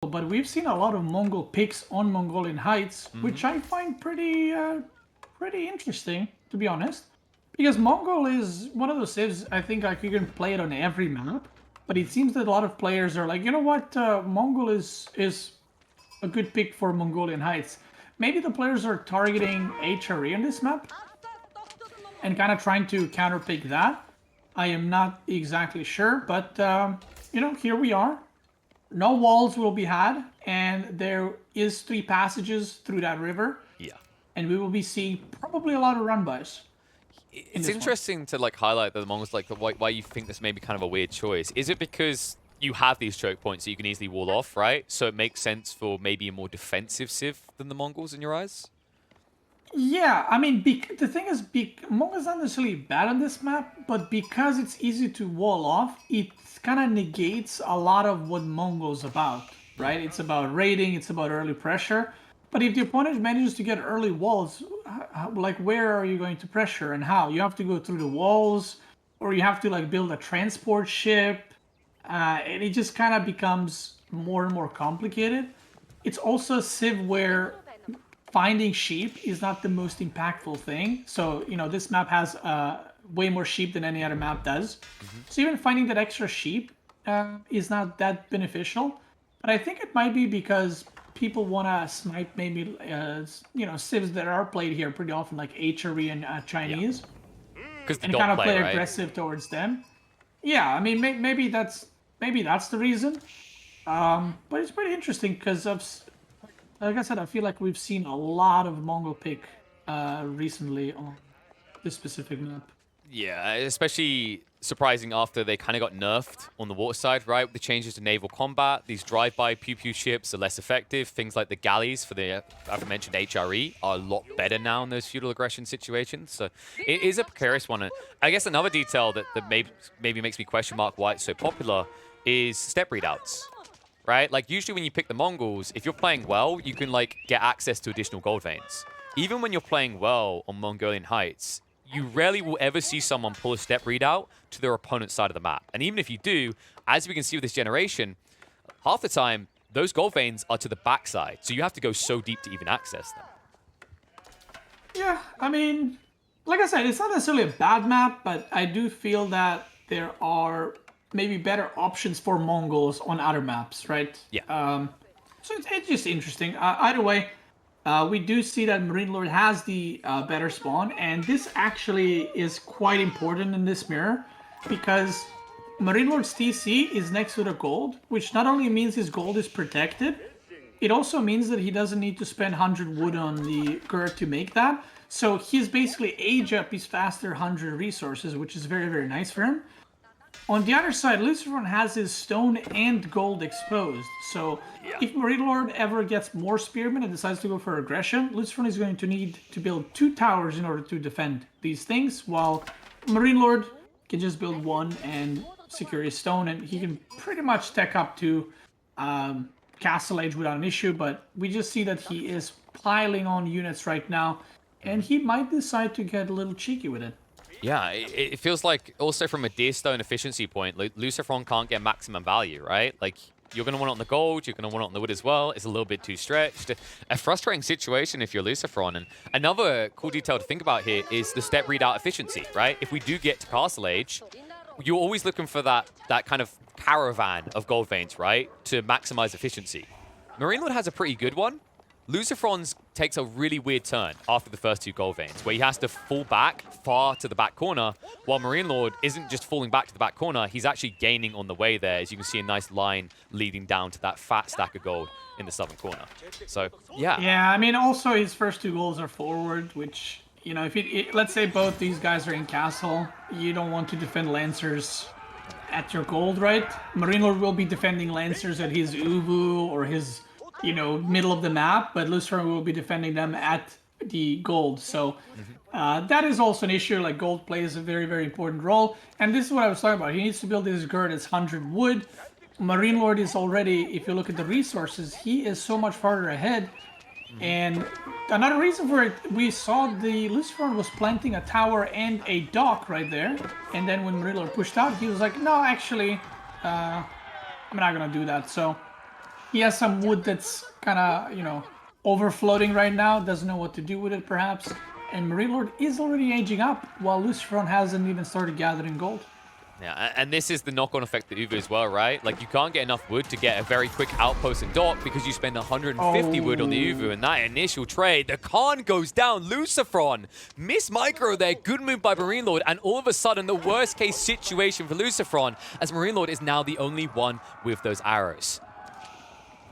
but we've seen a lot of Mongol picks on Mongolian Heights, which I find pretty interesting, to be honest. Because Mongol is one of those civs, I think like you can play it on every map, but it seems that a lot of players are like, you know what, Mongol is a good pick for Mongolian Heights. Maybe the players are targeting HRE on this map and kind of trying to counterpick that. I am not exactly sure, but you know, here we are. No walls will be had, and there is 3 passages through that river. Yeah. And we will be seeing probably a lot of run-bys. It's interesting to like highlight that the Mongols like why you think this may be kind of a weird choice. Is it because you have these choke points that you can easily wall off, right? So it makes sense for maybe a more defensive civ than the Mongols in your eyes? Yeah, I mean, the thing is, Mongo's not necessarily bad on this map, but because it's easy to wall off, it kind of negates a lot of what Mongo's about, right? It's about raiding, it's about early pressure. But if the opponent manages to get early walls, like where are you going to pressure and how? You have to go through the walls, or you have to like build a transport ship, and it just kind of becomes more and more complicated. It's also a civ where finding sheep is not the most impactful thing. So, you know, this map has way more sheep than any other map does. So even finding that extra sheep is not that beneficial. But I think it might be because people want to snipe maybe, you know, civs that are played here pretty often, like HRE and Chinese. And kind of play right? aggressive towards them. Yeah, I mean, maybe that's the reason. But it's pretty interesting because like I said, I feel like we've seen a lot of Mongol pick recently on this specific map. Yeah, especially surprising after they kind of got nerfed on the water side, right? With the changes to naval combat, these drive-by pew-pew ships are less effective. Things like the galleys for the aforementioned HRE are a lot better now in those feudal aggression situations. So it is a precarious one. And I guess another detail that maybe makes me question mark why it's so popular is step readouts. Right? Like, usually when you pick the Mongols, if you're playing well, you can, like, get access to additional gold veins. Even when you're playing well on Mongolian Heights, you rarely will ever see someone pull a step readout to their opponent's side of the map. And even if you do, as we can see with this generation, half the time, those gold veins are to the backside. So you have to go so deep to even access them. Yeah, I mean, like I said, it's not necessarily a bad map, but I do feel that there are maybe better options for Mongols on other maps, right? Yeah. So it's just interesting. Either way, we do see that MarineLorD has the better spawn, and this actually is quite important in this mirror because MarineLorD's TC is next to the gold, which not only means his gold is protected, it also means that he doesn't need to spend 100 wood on the girth to make that. So he's basically age up his faster 100 resources, which is very, very nice for him. On the other side, LucifroN has his stone and gold exposed. So if MarineLorD ever gets more spearmen and decides to go for aggression, LucifroN is going to need to build 2 towers in order to defend these things, while MarineLorD can just build 1 and secure his stone, and he can pretty much tech up to Castle Age without an issue, but we just see that he is piling on units right now, and he might decide to get a little cheeky with it. Yeah, it feels like also from a Deerstone efficiency point, LucifroN can't get maximum value, right? Like, you're going to want it on the gold, you're going to want it on the wood as well. It's a little bit too stretched. A frustrating situation if you're LucifroN. And another cool detail to think about here is the step readout efficiency, right? If we do get to Castle Age, you're always looking for that kind of caravan of gold veins, right? To maximize efficiency. MarineLorD has a pretty good one. LucifroN's takes a really weird turn after the first 2 gold veins, where he has to fall back far to the back corner, while MarineLorD isn't just falling back to the back corner, he's actually gaining on the way there, as you can see a nice line leading down to that fat stack of gold in the southern corner. So, yeah. Yeah, I mean, also his first 2 goals are forward, which, you know, if let's say both these guys are in castle, you don't want to defend Lancers at your gold, right? MarineLorD will be defending Lancers at his Uvu or his, you know, middle of the map, but LucifroN will be defending them at the gold. So that is also an issue. Like, gold plays a very, very important role. And this is what I was talking about. He needs to build his girth as 100 wood. MarineLorD is already, if you look at the resources, he is so much farther ahead. And another reason for it, we saw the LucifroN was planting a tower and a dock right there. And then when MarineLorD pushed out, he was like, no, actually, I'm not going to do that. So He has some wood that's kind of, overfloating right now. Doesn't know what to do with it, perhaps. And MarineLorD is already aging up, while LucifroN hasn't even started gathering gold. Yeah, and this is the knock-on effect of Uvu as well, right? Like, you can't get enough wood to get a very quick outpost and dock because you spend 150 wood on the Uvu, and that initial trade, the Khan goes down. LucifroN, miss micro there, good move by MarineLorD, and all of a sudden, the worst-case situation for LucifroN, as MarineLorD is now the only one with those arrows.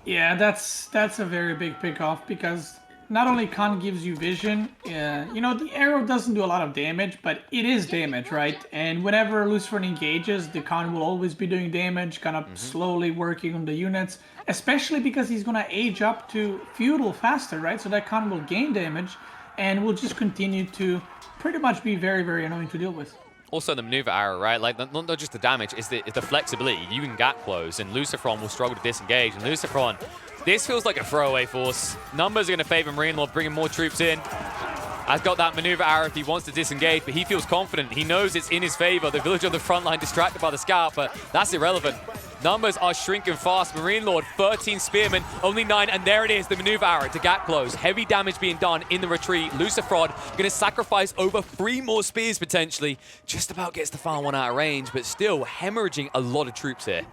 Yeah, that's a very big pick-off, because not only Khan gives you vision, the arrow doesn't do a lot of damage, but it is damage, right? And whenever LucifroN engages, the Khan will always be doing damage, kind of slowly working on the units, especially because he's going to age up to Feudal faster, right? So that Khan will gain damage and will just continue to pretty much be very, very annoying to deal with. Also the maneuver arrow, right? Like, not just the damage, it's the flexibility. You can gap close, and LucifroN will struggle to disengage. And LucifroN, this feels like a throwaway force. Numbers are going to favor MarineLorD, bringing more troops in. Has got that maneuver arrow if he wants to disengage, but he feels confident. He knows it's in his favor. The villager on the front line distracted by the scout, but that's irrelevant. Numbers are shrinking fast. MarineLorD, 13 spearmen, only 9, and there it is, the maneuver arrow to gap close. Heavy damage being done in the retreat. LucifroN going to sacrifice over 3 more spears potentially. Just about gets the final one out of range, but still hemorrhaging a lot of troops here.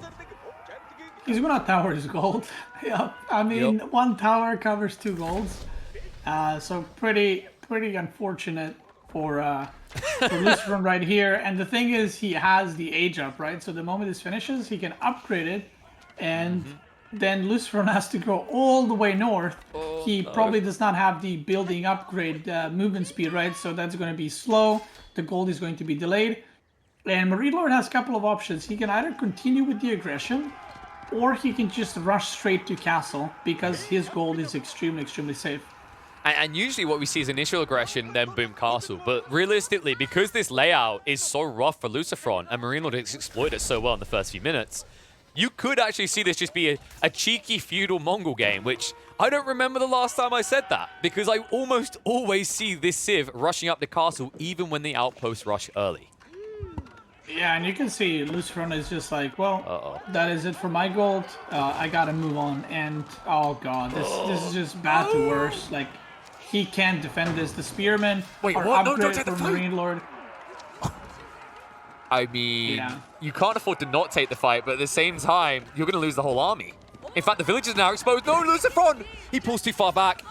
He's gonna tower his gold. Yeah, I mean, Yep. 1 tower covers 2 golds. So pretty unfortunate for LucifroN right here. And the thing is, he has the age up, right? So the moment this finishes, he can upgrade it, and then LucifroN has to go all the way north. He probably does not have the building upgrade movement speed, right? So that's going to be slow. The gold is going to be delayed. And MarineLorD has a couple of options. He can either continue with the aggression, or he can just rush straight to castle, because his gold is extremely, extremely safe. And usually what we see is initial aggression, then boom, castle. But realistically, because this layout is so rough for LucifroN, and MarineLorD has exploited it so well in the first few minutes, you could actually see this just be a cheeky feudal Mongol game, which I don't remember the last time I said that, because I almost always see this Civ rushing up the castle even when the outposts rush early. Yeah, and you can see LucifroN is just like, well, that is it for my gold. I gotta move on. And oh god, this is just bad to worse. Like, he can't defend this. The spearmen are upgraded for MarineLorD. I mean, you can't afford to not take the fight, but at the same time, you're going to lose the whole army. In fact, the village is now exposed. No, LucifroN! He pulls too far back.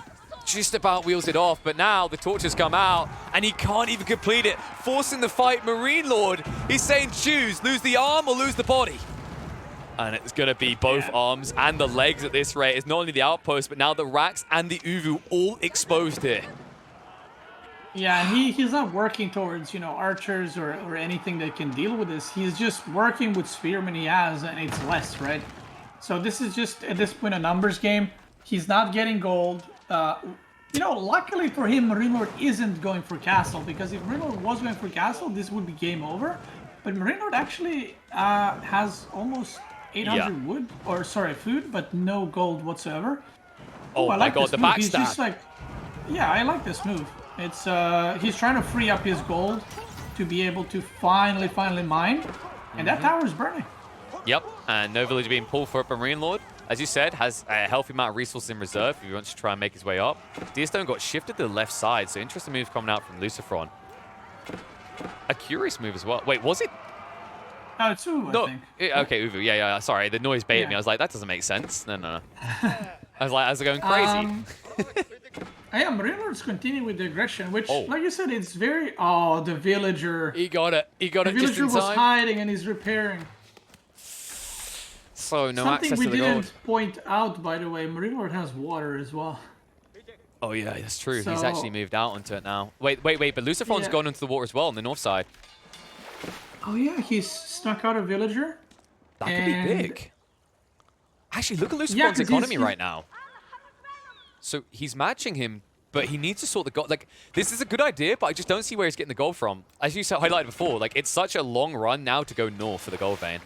Just about wheels it off, but now the torches come out, and he can't even complete it. Forcing the fight, MarineLorD, he's saying choose, lose the arm or lose the body. And it's going to be both arms and the legs at this rate. It's not only the outpost, but now the racks and the Uvu all exposed here. Yeah, and he's not working towards, archers or anything that can deal with this. He's just working with spearmen he has, and it's less, right? So this is just, at this point, a numbers game. He's not getting gold. Luckily for him, MarineLorD isn't going for castle, because if MarineLorD was going for castle, this would be game over. But MarineLorD actually has almost 800 wood, or sorry, food, but no gold whatsoever. Oh I my like god, this the move. backstab. He's just like, yeah, I like this move. It's he's trying to free up his gold to be able to finally mine, and that tower is burning. Yep, and no village being pulled for it by MarineLorD. As you said, has a healthy amount of resources in reserve if he wants to try and make his way up. Deerstone got shifted to the left side, so interesting move coming out from LucifroN. A curious move as well. Wait, was it? No, it's Uvu, I think. Okay, Uvu. Yeah. Sorry, the noise baited me. I was like, that doesn't make sense. No. I was going crazy. Yeah, MarineLorD's continuing with the aggression, which, like you said, it's very... Oh, the villager. He got it. The just in villager was time. hiding and he's repairing. So no Something access we to the gold. didn't point out, by the way, MarineLorD has water as well. Oh yeah, that's true. So, He's actually moved out onto it now. Wait, but LucifroN's gone into the water as well on the north side. Oh yeah, he's snuck out a villager. That could be big. Actually, look at LucifroN's economy right now. So he's matching him, but he needs to sort the gold. Like, this is a good idea, but I just don't see where he's getting the gold from. As you highlighted before, like, it's such a long run now to go north for the gold vein.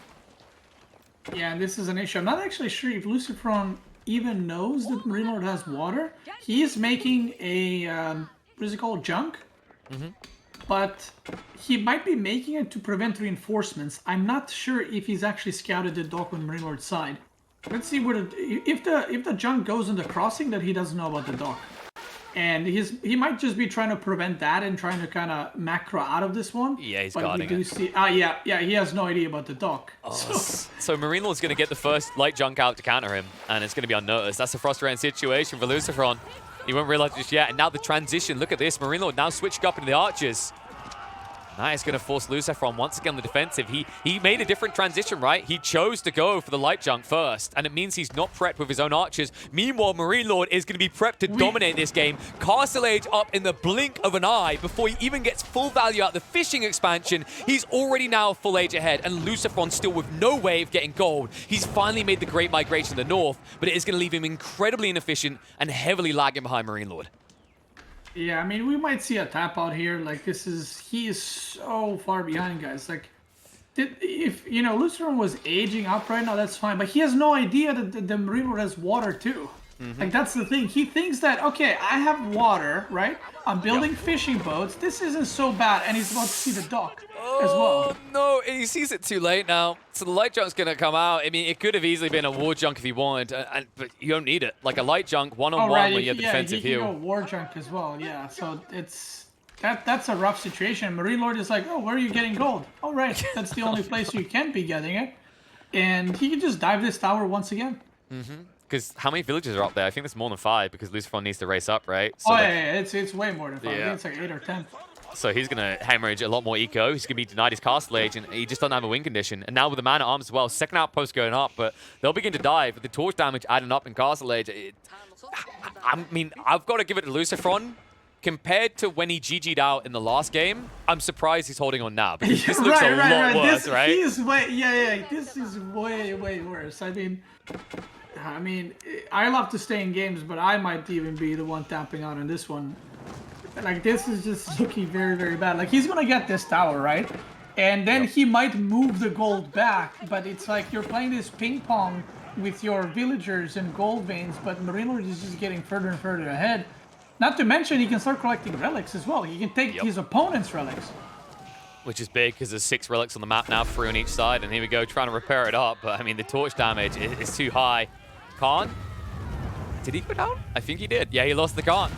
Yeah, and this is an issue. I'm not actually sure if LucifroN even knows that MarineLorD has water. He is making a, what is it called, junk? But he might be making it to prevent reinforcements. I'm not sure if he's actually scouted the dock on MarineLorD's side. Let's see where if the junk goes in the crossing, that he doesn't know about the dock. And he might just be trying to prevent that and trying to kind of macro out of this one. Yeah, he's but guarding we do it. see. Yeah, he has no idea about the dock. Oh, so MarineLorD's going to get the first light junk out to counter him, and it's going to be unnoticed. That's a frustrating situation for LucifroN. He won't realize just yet. And now the transition. Look at this. MarineLorD now switched up into the archers. That is going to force LucifroN once again on the defensive. He made a different transition, right? He chose to go for the light junk first, and it means he's not prepped with his own archers. Meanwhile, MarineLorD is going to be prepped to dominate this game. Castle Age up in the blink of an eye before he even gets full value out of the fishing expansion. He's already now full age ahead, and LucifroN still with no way of getting gold. He's finally made the great migration to the north, but it is going to leave him incredibly inefficient and heavily lagging behind MarineLorD. Yeah, I mean, we might see a tap out here. Like, he is so far behind, guys. Like, if, you know, LucifroN was aging up right now, that's fine. But he has no idea that the MarineLorD has water, too. Like, that's the thing. He thinks that, okay, I have water, right? I'm building fishing boats. This isn't so bad. And he's about to see the dock as well. Oh, no. He sees it too late now. So the light junk's going to come out. I mean, it could have easily been a war junk if he wanted, but you don't need it. Like a light junk, one-on-one when you have the defensive heal. Yeah, he can go war junk as well, yeah. So it's... That's a rough situation. MarineLorD is like, oh, where are you getting gold? Oh, right. That's the only place you can be getting it. And he can just dive this tower once again. Because how many villages are up there? I think there's more than 5 because LucifroN needs to race up, right? So yeah, it's way more than 5. I think it's like 8 or 10. So he's going to hemorrhage a lot more eco. He's going to be denied his Castle Age, and he just doesn't have a win condition. And now with the man-at-arms as well, second outpost going up, but they'll begin to dive with the torch damage adding up in Castle Age. I mean, I've got to give it to LucifroN. Compared to when he GG'd out in the last game, I'm surprised he's holding on now, because this looks a lot worse, right? This is way worse. I mean, I love to stay in games, but I might even be the one tapping out in this one. Like, this is just looking very bad. Like, he's gonna get this tower, right? And then he might move the gold back, but it's like you're playing this ping pong with your villagers and gold veins, but MarineLorD is just getting further and further ahead. Not to mention, he can start collecting relics as well. He can take his opponent's relics. Which is big, because there's 6 relics on the map now, 3 on each side, and here we go, trying to repair it up. But, I mean, the torch damage is too high. Khan? Did he go down? I think he did. Yeah, he lost the Khan.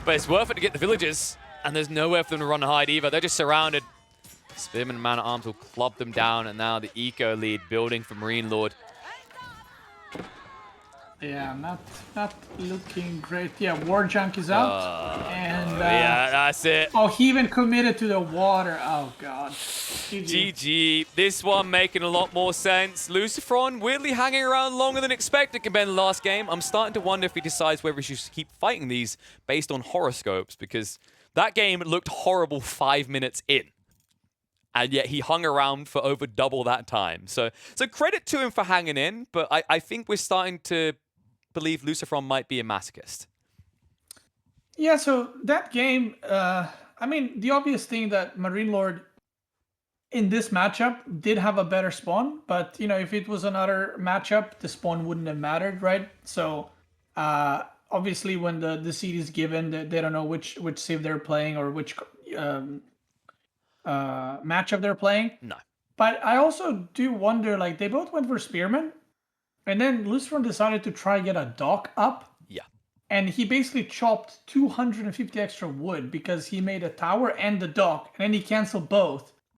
But it's worth it to get the villagers, and there's nowhere for them to run and hide either. They're just surrounded. Spearman and Man-at-Arms will club them down, and now the eco lead building for MarineLorD. Yeah, not looking great. Yeah, war junk is out. Yeah, that's it. Oh, he even committed to the water. Oh, God. GG. This one making a lot more sense. LucifroN weirdly hanging around longer than expected compared to the last game. I'm starting to wonder if he decides whether he should keep fighting these based on horoscopes, because that game looked horrible 5 minutes in. And yet he hung around for over double that time. So credit to him for hanging in, but I think we're starting to believe LucifroN might be a masochist. Yeah, so that game, I mean, the obvious thing that MarineLorD in this matchup did have a better spawn, but, you know, if it was another matchup, the spawn wouldn't have mattered, right? So, obviously, when the seed is given, they don't know which save they're playing or which matchup they're playing. No. But I also do wonder, like, they both went for Spearman, and then LucifroN decided to try get a dock up. Yeah. And he basically chopped 250 extra wood because he made a tower and the dock, and then he canceled both.